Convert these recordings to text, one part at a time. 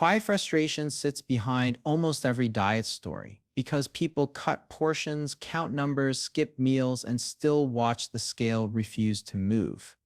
Quiet frustration sits behind almost every diet story because people cut portions, count numbers, skip meals, and still watch the scale refuse to move.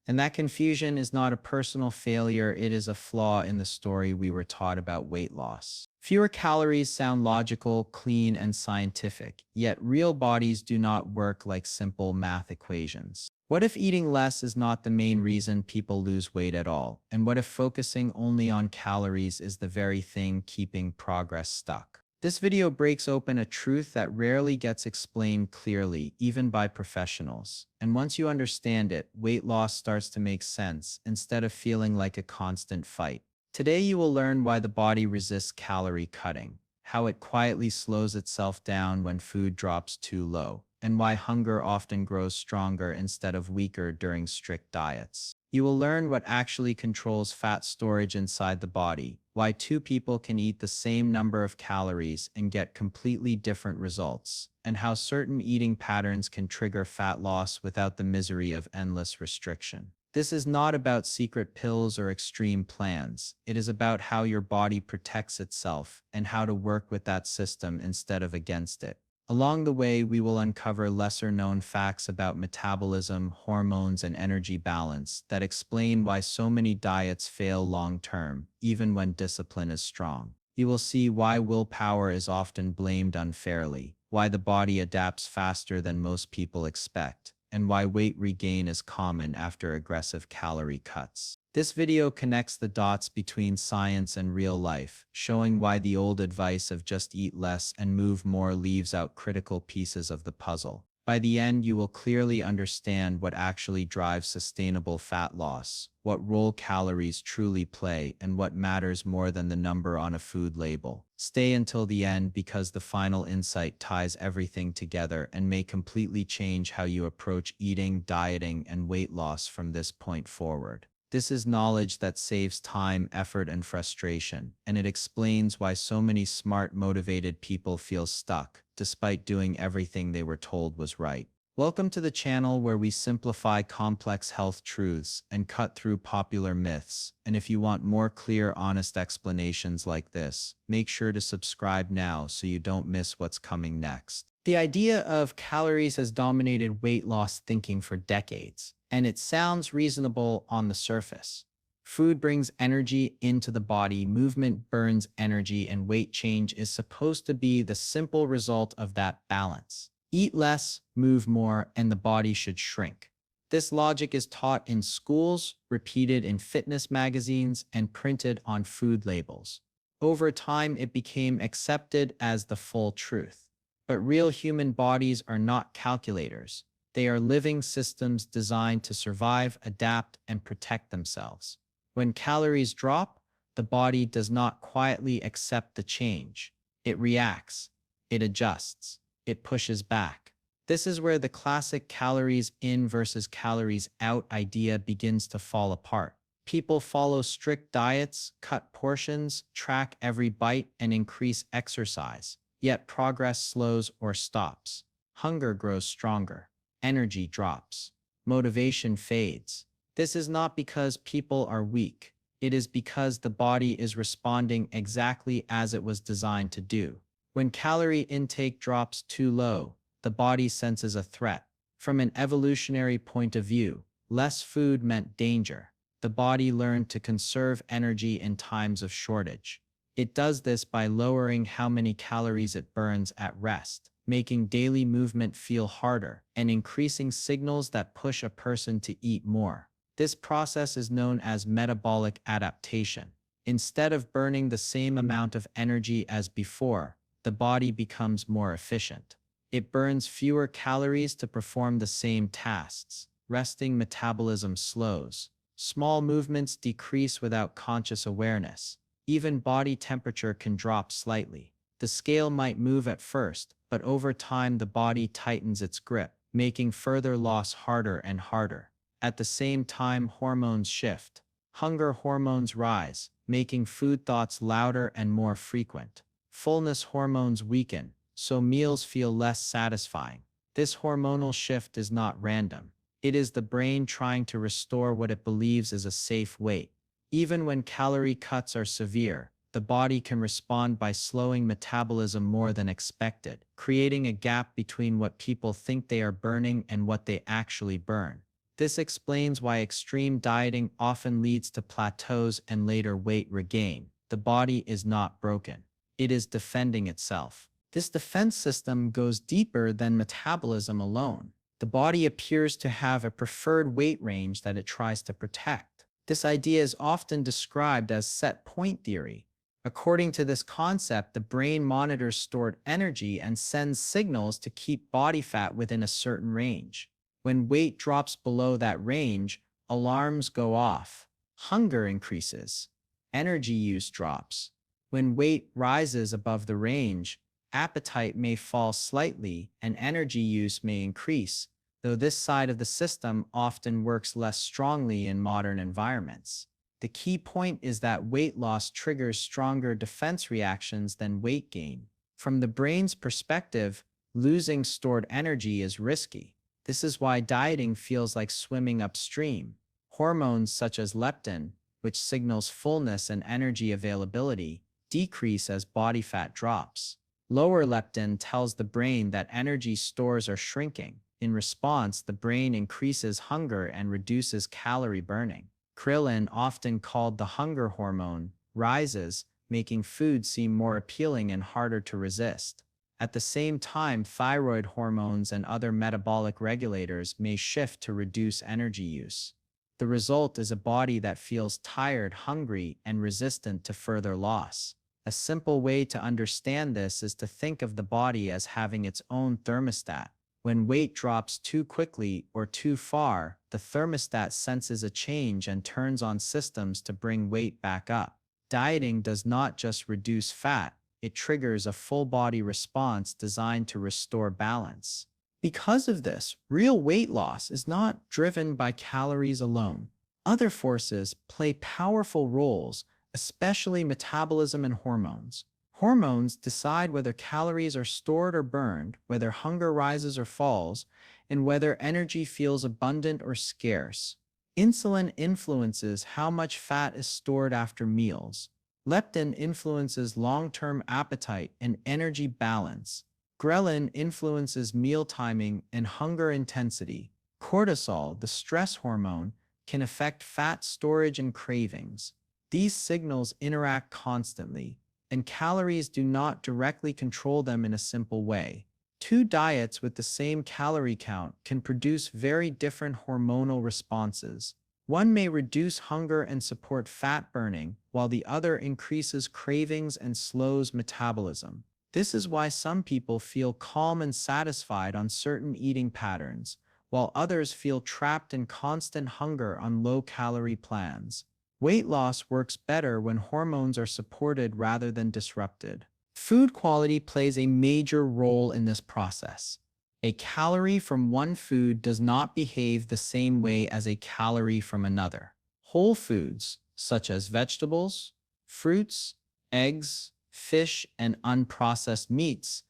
And that confusion is not a personal failure, it is a flaw in the story we were taught about weight loss. Fewer calories sound logical, clean, and scientific, yet real bodies do not work like simple math equations. What if eating less is not the main reason people lose weight at all? And what if focusing only on calories is the very thing keeping progress stuck? This video breaks open a truth that rarely gets explained clearly, even by professionals. And once you understand it, weight loss starts to make sense instead of feeling like a constant fight. Today, you will learn why the body resists calorie cutting, how it quietly slows itself down when food drops too low, and why hunger often grows stronger instead of weaker during strict diets. You will learn what actually controls fat storage inside the body, why two people can eat the same number of calories and get completely different results, and how certain eating patterns can trigger fat loss without the misery of endless restriction. This is not about secret pills or extreme plans. It is about how your body protects itself and how to work with that system instead of against it. Along the way, we will uncover lesser-known facts about metabolism, hormones, and energy balance that explain why so many diets fail long-term, even when discipline is strong. You will see why willpower is often blamed unfairly, why the body adapts faster than most people expect, and why weight regain is common after aggressive calorie cuts. This video connects the dots between science and real life, showing why the old advice of just eat less and move more leaves out critical pieces of the puzzle. By the end, you will clearly understand what actually drives sustainable fat loss, what role calories truly play, and what matters more than the number on a food label. Stay until the end because the final insight ties everything together and may completely change how you approach eating, dieting, and weight loss from this point forward. This is knowledge that saves time, effort, and frustration, and it explains why so many smart, motivated people feel stuck, despite doing everything they were told was right. Welcome to the channel where we simplify complex health truths and cut through popular myths. And if you want more clear, honest explanations like this, make sure to subscribe now so you don't miss what's coming next. The idea of calories has dominated weight loss thinking for decades, and it sounds reasonable on the surface. Food brings energy into the body, movement burns energy, and weight change is supposed to be the simple result of that balance. Eat less, move more, and the body should shrink. This logic is taught in schools, repeated in fitness magazines, and printed on food labels. Over time, it became accepted as the full truth. But real human bodies are not calculators. They are living systems designed to survive, adapt, and protect themselves. When calories drop, the body does not quietly accept the change. It reacts. It adjusts. It pushes back. This is where the classic calories in versus calories out idea begins to fall apart. People follow strict diets, cut portions, track every bite, and increase exercise. Yet progress slows or stops. Hunger grows stronger. Energy drops. Motivation fades. This is not because people are weak. It is because the body is responding exactly as it was designed to do. When calorie intake drops too low, the body senses a threat. From an evolutionary point of view, less food meant danger. The body learned to conserve energy in times of shortage. It does this by lowering how many calories it burns at rest, making daily movement feel harder, and increasing signals that push a person to eat more. This process is known as metabolic adaptation. Instead of burning the same amount of energy as before, the body becomes more efficient. It burns fewer calories to perform the same tasks. Resting metabolism slows. Small movements decrease without conscious awareness. Even body temperature can drop slightly. The scale might move at first, but over time the body tightens its grip, making further loss harder and harder. At the same time, hormones shift. Hunger hormones rise, making food thoughts louder and more frequent. Fullness hormones weaken, so meals feel less satisfying. This hormonal shift is not random. It is the brain trying to restore what it believes is a safe weight. Even when calorie cuts are severe, the body can respond by slowing metabolism more than expected, creating a gap between what people think they are burning and what they actually burn. This explains why extreme dieting often leads to plateaus and later weight regain. The body is not broken. It is defending itself. This defense system goes deeper than metabolism alone. The body appears to have a preferred weight range that it tries to protect. This idea is often described as set point theory. According to this concept, the brain monitors stored energy and sends signals to keep body fat within a certain range. When weight drops below that range, alarms go off. Hunger increases. Energy use drops. When weight rises above the range, appetite may fall slightly and energy use may increase, though this side of the system often works less strongly in modern environments. The key point is that weight loss triggers stronger defense reactions than weight gain. From the brain's perspective, losing stored energy is risky. This is why dieting feels like swimming upstream. Hormones such as leptin, which signals fullness and energy availability, decrease as body fat drops. Lower leptin tells the brain that energy stores are shrinking. In response, the brain increases hunger and reduces calorie burning. Ghrelin, often called the hunger hormone, rises, making food seem more appealing and harder to resist. At the same time, thyroid hormones and other metabolic regulators may shift to reduce energy use. The result is a body that feels tired, hungry, and resistant to further loss. A simple way to understand this is to think of the body as having its own thermostat. When weight drops too quickly or too far, the thermostat senses a change and turns on systems to bring weight back up. Dieting does not just reduce fat, it triggers a full-body response designed to restore balance. Because of this, real weight loss is not driven by calories alone. Other forces play powerful roles, especially metabolism and hormones. Hormones decide whether calories are stored or burned, whether hunger rises or falls, and whether energy feels abundant or scarce. Insulin influences how much fat is stored after meals. Leptin influences long-term appetite and energy balance. Ghrelin influences meal timing and hunger intensity. Cortisol, the stress hormone, can affect fat storage and cravings. These signals interact constantly, and calories do not directly control them in a simple way. Two diets with the same calorie count can produce very different hormonal responses. One may reduce hunger and support fat burning, while the other increases cravings and slows metabolism. This is why some people feel calm and satisfied on certain eating patterns, while others feel trapped in constant hunger on low-calorie plans. Weight loss works better when hormones are supported rather than disrupted. Food quality plays a major role in this process. A calorie from one food does not behave the same way as a calorie from another. Whole foods, such as vegetables, fruits, eggs, fish, and unprocessed meats,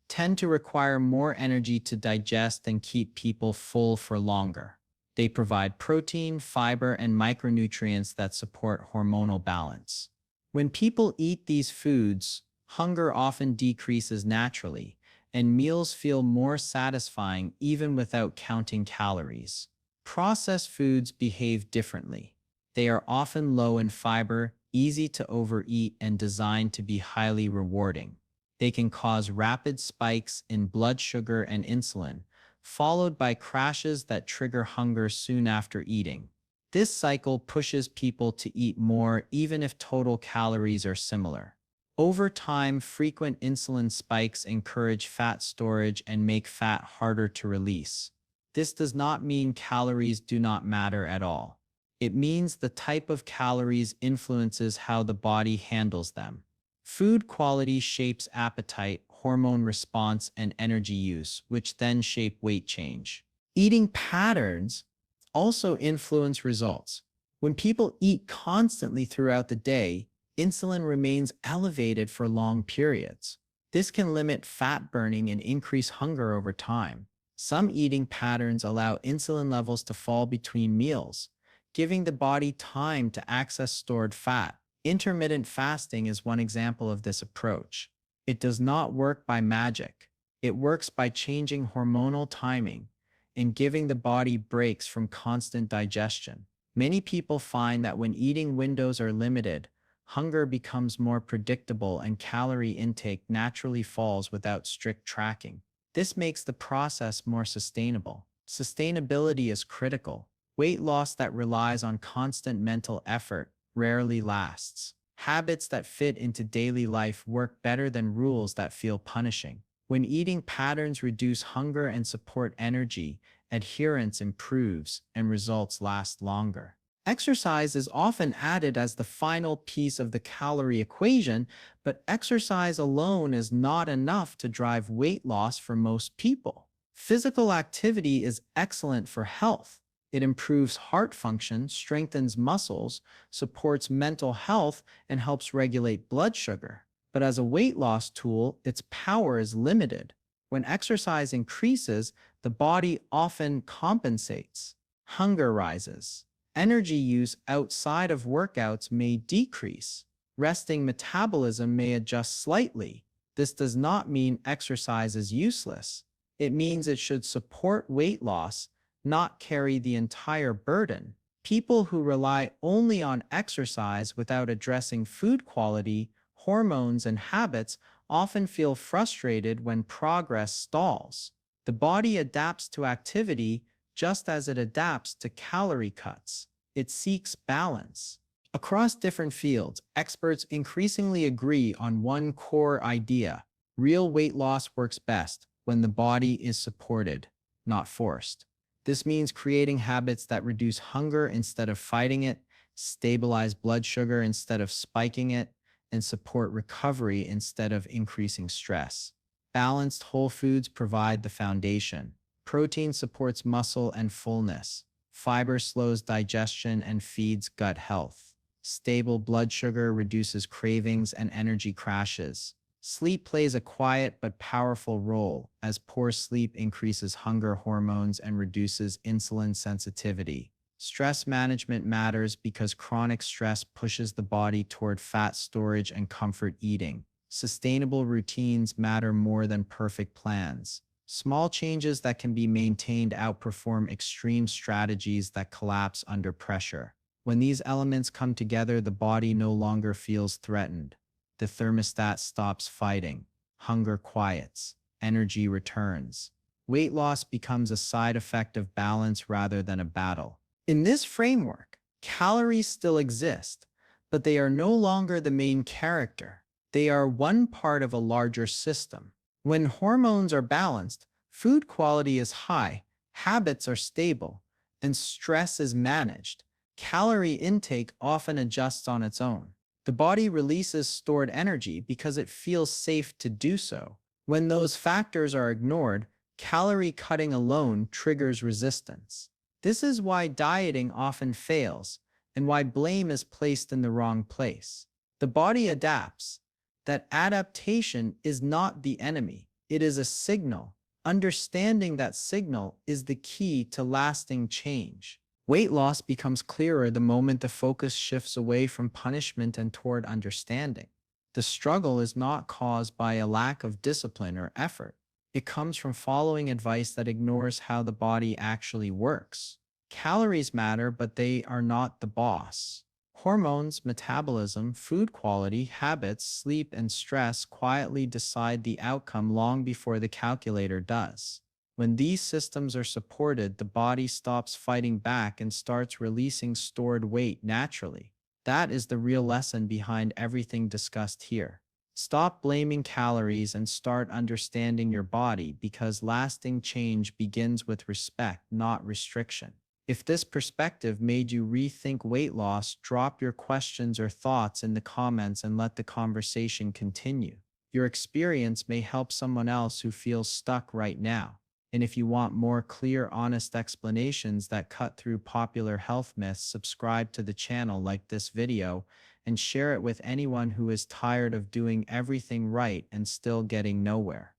tend to require more energy to digest and keep people full for longer. They provide protein, fiber, and micronutrients that support hormonal balance. When people eat these foods, hunger often decreases naturally, and meals feel more satisfying even without counting calories. Processed foods behave differently. They are often low in fiber, easy to overeat, and designed to be highly rewarding. They can cause rapid spikes in blood sugar and insulin, followed by crashes that trigger hunger soon after eating. This cycle pushes people to eat more even if total calories are similar. Over time, frequent insulin spikes encourage fat storage and make fat harder to release. This does not mean calories do not matter at all. It means the type of calories influences how the body handles them. Food quality shapes appetite, hormone response, and energy use, which then shape weight change. Eating patterns also influence results. When people eat constantly throughout the day, insulin remains elevated for long periods. This can limit fat burning and increase hunger over time. Some eating patterns allow insulin levels to fall between meals, giving the body time to access stored fat. Intermittent fasting is one example of this approach. It does not work by magic. It works by changing hormonal timing and giving the body breaks from constant digestion. Many people find that when eating windows are limited, hunger becomes more predictable and calorie intake naturally falls without strict tracking. This makes the process more sustainable. Sustainability is critical. Weight loss that relies on constant mental effort rarely lasts. Habits that fit into daily life work better than rules that feel punishing. When eating patterns reduce hunger and support energy, adherence improves and results last longer. Exercise is often added as the final piece of the calorie equation, but exercise alone is not enough to drive weight loss for most people. Physical activity is excellent for health. It improves heart function, strengthens muscles, supports mental health, and helps regulate blood sugar. But as a weight loss tool, its power is limited. When exercise increases, the body often compensates. Hunger rises. Energy use outside of workouts may decrease. Resting metabolism may adjust slightly. This does not mean exercise is useless. It means it should support weight loss, not carry the entire burden. People who rely only on exercise without addressing food quality, hormones, and habits often feel frustrated when progress stalls. The body adapts to activity just as it adapts to calorie cuts. It seeks balance. Across different fields, experts increasingly agree on one core idea. Real weight loss works best when the body is supported, not forced. This means creating habits that reduce hunger instead of fighting it, stabilize blood sugar instead of spiking it, and support recovery instead of increasing stress. Balanced whole foods provide the foundation. Protein supports muscle and fullness. Fiber slows digestion and feeds gut health. Stable blood sugar reduces cravings and energy crashes. Sleep plays a quiet but powerful role, as poor sleep increases hunger hormones and reduces insulin sensitivity. Stress management matters because chronic stress pushes the body toward fat storage and comfort eating. Sustainable routines matter more than perfect plans. Small changes that can be maintained outperform extreme strategies that collapse under pressure. When these elements come together, the body no longer feels threatened. The thermostat stops fighting. Hunger quiets. Energy returns. Weight loss becomes a side effect of balance rather than a battle. In this framework, calories still exist, but they are no longer the main character. They are one part of a larger system. When hormones are balanced, food quality is high, habits are stable, and stress is managed, calorie intake often adjusts on its own. The body releases stored energy because it feels safe to do so. When those factors are ignored, calorie cutting alone triggers resistance. This is why dieting often fails and why blame is placed in the wrong place. The body adapts. That adaptation is not the enemy. It is a signal. Understanding that signal is the key to lasting change. Weight loss becomes clearer the moment the focus shifts away from punishment and toward understanding. The struggle is not caused by a lack of discipline or effort. It comes from following advice that ignores how the body actually works. Calories matter, but they are not the boss. Hormones, metabolism, food quality, habits, sleep, and stress quietly decide the outcome long before the calculator does. When these systems are supported, the body stops fighting back and starts releasing stored weight naturally. That is the real lesson behind everything discussed here. Stop blaming calories and start understanding your body, because lasting change begins with respect, not restriction. If this perspective made you rethink weight loss, drop your questions or thoughts in the comments and let the conversation continue. Your experience may help someone else who feels stuck right now. And if you want more clear, honest explanations that cut through popular health myths, subscribe to the channel, like this video, and share it with anyone who is tired of doing everything right and still getting nowhere.